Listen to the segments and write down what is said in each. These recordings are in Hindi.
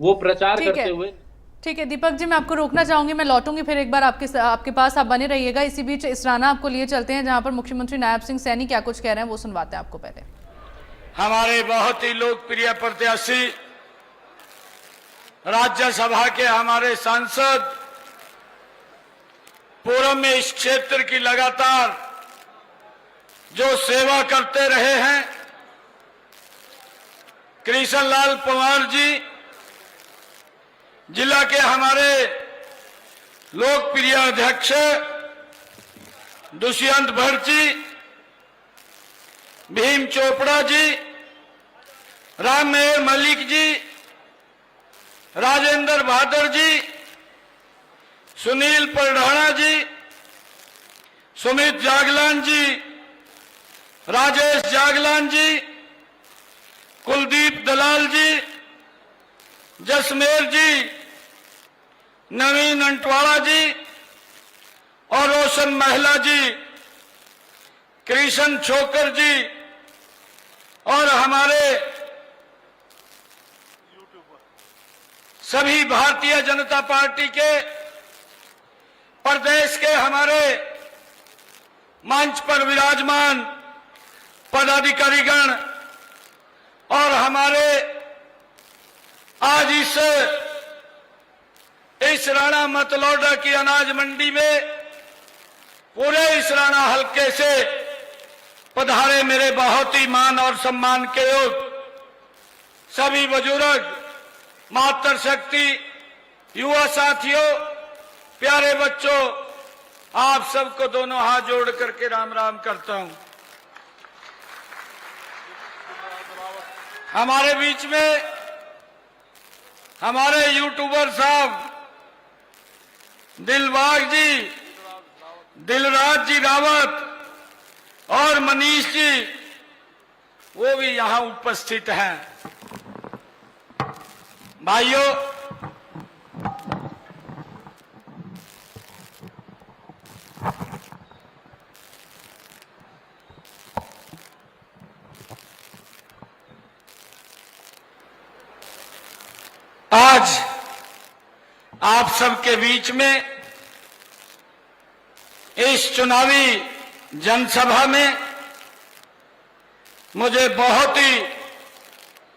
वो प्रचार ठीक करते है। हुए। ठीक है दीपक जी, मैं आपको रोकना चाहूंगी, मैं लौटूंगी फिर एक बार आपके पास, आप बने रहिएगा। इसी बीच इसराना आपको लिए चलते हैं, जहां पर मुख्यमंत्री नायब सिंह सैनी क्या कुछ कह रहे हैं वो सुनवाते हैं आपको पहले। हमारे बहुत ही लोकप्रिय प्रत्याशी, राज्यसभा के हमारे सांसद, पूर्व में इस क्षेत्र की लगातार जो सेवा करते रहे हैं, कृष्ण लाल पंवार जी, जिला के हमारे लोकप्रिय अध्यक्ष दुष्यंत भट्ट जी, भीम चोपड़ा जी, राम मेहर मलिक जी, राजेंद्र बहादुर जी, सुनील परढाणा जी, सुमित जागलान जी, राजेश जागलान जी, कुलदीप दलाल जी, जसमेर जी, नवीन अंटवाड़ा जी और रोशन महिला जी, कृष्ण छोकर जी और हमारे सभी भारतीय जनता पार्टी के प्रदेश के हमारे मंच पर विराजमान पदाधिकारीगण और हमारे आज इस राणा मतलौडा की अनाज मंडी में पूरे इस राणा हल्के से पधारे मेरे बहुत ही मान और सम्मान के योग सभी बुजुर्ग, मातृशक्ति, युवा साथियों, प्यारे बच्चों, आप सबको दोनों हाथ जोड़ करके राम राम करता हूं। हमारे बीच में हमारे यूट्यूबर साहब दिलबाग जी, दिलराज जी रावत और मनीष जी, वो भी यहां उपस्थित हैं। भाइयों, आज आप सबके बीच में इस चुनावी जनसभा में मुझे बहुत ही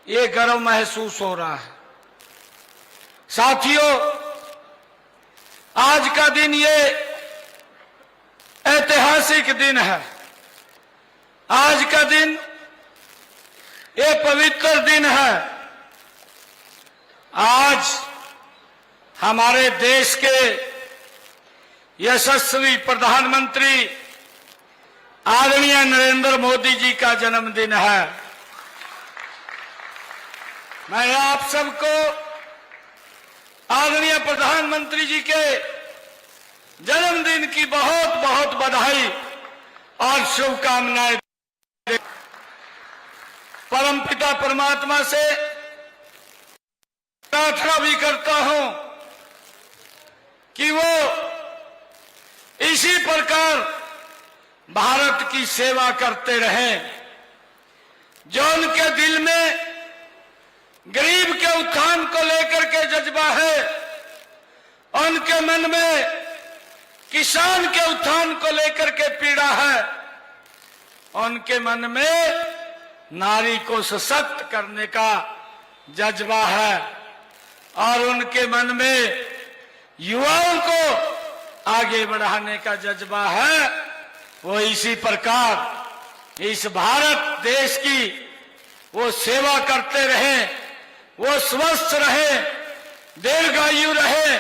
ये गर्व महसूस हो रहा है। साथियों, आज का दिन ये ऐतिहासिक दिन है। आज का दिन ये पवित्र दिन है। आज हमारे देश के यशस्वी प्रधानमंत्री आदरणीय नरेंद्र मोदी जी का जन्मदिन है। मैं आप सबको आदरणीय प्रधानमंत्री जी के जन्मदिन की बहुत बहुत बधाई और शुभकामनाएं दे, परमपिता परमात्मा से प्रार्थना भी करता हूं कि वो इसी प्रकार भारत की सेवा करते रहें। जो उनके दिल में गरीब के उत्थान को लेकर के जज्बा है, उनके मन में किसान के उत्थान को लेकर के पीड़ा है, उनके मन में नारी को सशक्त करने का जज्बा है और उनके मन में युवाओं को आगे बढ़ाने का जज्बा है। वो इसी प्रकार इस भारत देश की वो सेवा करते रहें, वो स्वस्थ रहे, दीर्घायु रहे,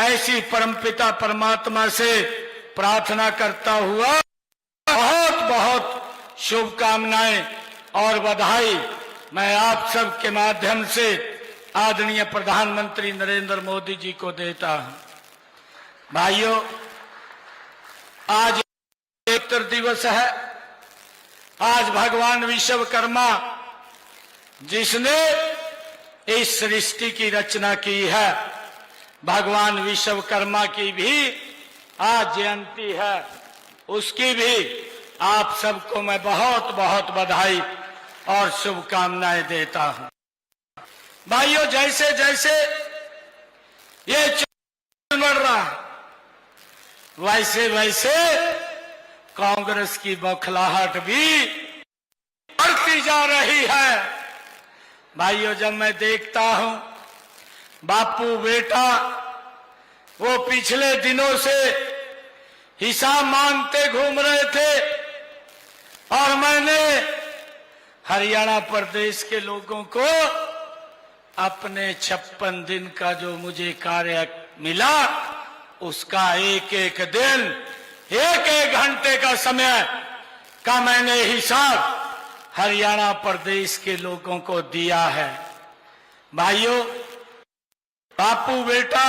ऐसी परमपिता परमात्मा से प्रार्थना करता हुआ बहुत बहुत शुभकामनाएं और बधाई मैं आप सब के माध्यम से आदरणीय प्रधानमंत्री नरेंद्र मोदी जी को देता हूं। भाइयों, आज पवित्र दिवस है। आज भगवान विश्वकर्मा जिसने इस सृष्टि की रचना की है, भगवान विश्वकर्मा की भी आज जयंती है। उसकी भी आप सबको मैं बहुत बहुत बधाई और शुभकामनाएं देता हूं। भाइयों, जैसे जैसे ये चुनाव बढ़ रहा है, वैसे वैसे कांग्रेस की बौखलाहट भी बढ़ती जा रही है। भाइयों, जब मैं देखता हूं बापू बेटा वो पिछले दिनों से हिसाब मांगते घूम रहे थे, और मैंने हरियाणा प्रदेश के लोगों को अपने 56 दिन का जो मुझे कार्य मिला, उसका एक एक दिन, एक एक घंटे का समय का मैंने हिसाब हरियाणा प्रदेश के लोगों को दिया है। भाइयों, बापू बेटा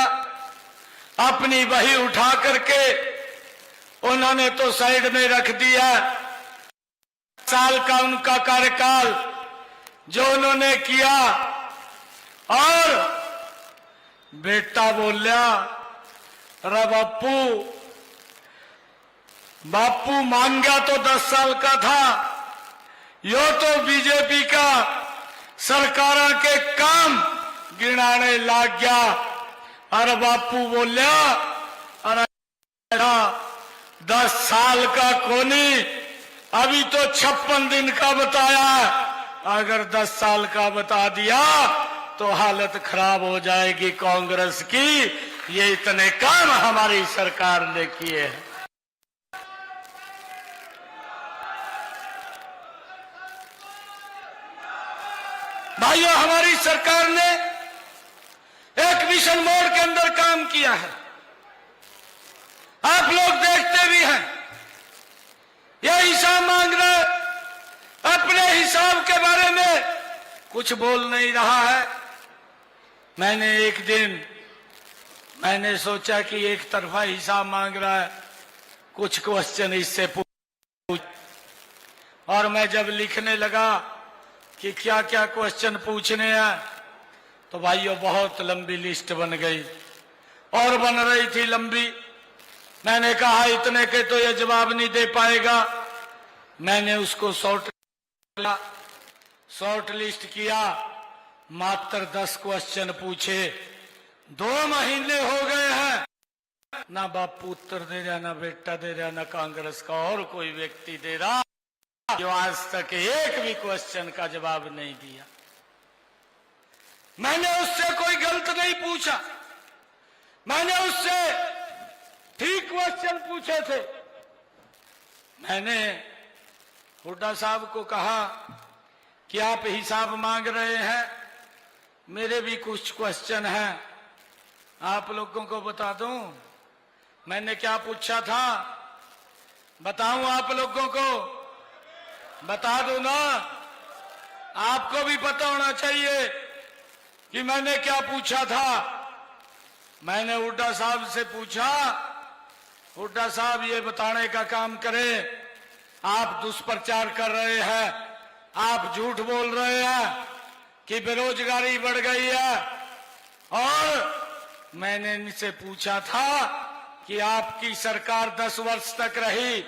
अपनी बही उठा करके उन्होंने तो साइड में रख दिया। साल का उनका कार्यकाल जो उन्होंने किया, और बेटा बोलिया, अरे बापू मांगा तो 10 साल का था, यो तो बीजेपी का सरकार के काम गिनाने लग गया। अरे बापू बोलिया, अरे 10 साल का कोनी, अभी तो 56 दिन का बताया, अगर 10 साल का बता दिया तो हालत खराब हो जाएगी कांग्रेस की। ये इतने काम हमारी सरकार ने किए हैं। भाइयों, हमारी सरकार ने एक मिशन मोड के अंदर काम किया है। आप लोग देखते भी हैं, यह हिसाब मांग रहे, अपने हिसाब के बारे में कुछ बोल नहीं रहा है। मैंने एक दिन सोचा कि एक तरफा हिसाब मांग रहा है, कुछ क्वेश्चन इससे पूछ, और मैं जब लिखने लगा कि क्या क्या क्वेश्चन पूछने हैं, तो भाइयों बहुत लंबी लिस्ट बन गई, और बन रही थी लंबी। मैंने कहा इतने के तो ये जवाब नहीं दे पाएगा। मैंने उसको शॉर्ट लिस्ट किया, मात्र 10 क्वेश्चन पूछे। 2 महीने हो गए हैं, ना बापू उत्तर दे रहा, ना बेटा दे रहा, ना कांग्रेस का और कोई व्यक्ति दे रहा, जो आज तक एक भी क्वेश्चन का जवाब नहीं दिया। मैंने उससे कोई गलत नहीं पूछा, मैंने उससे ठीक क्वेश्चन पूछे थे। मैंने हुड्डा साहब को कहा कि आप हिसाब मांग रहे हैं, मेरे भी कुछ क्वेश्चन हैं, आप लोगों को बता दूं मैंने क्या पूछा था। बताऊं आप लोगों को, बता दो ना, आपको भी पता होना चाहिए कि मैंने क्या पूछा था। मैंने हुड्डा साहब से पूछा, हुड्डा साहब ये बताने का काम करें, आप दुष्प्रचार कर रहे हैं, आप झूठ बोल रहे हैं कि बेरोजगारी बढ़ गई है, और मैंने इनसे पूछा था कि आपकी सरकार 10 वर्ष तक रही,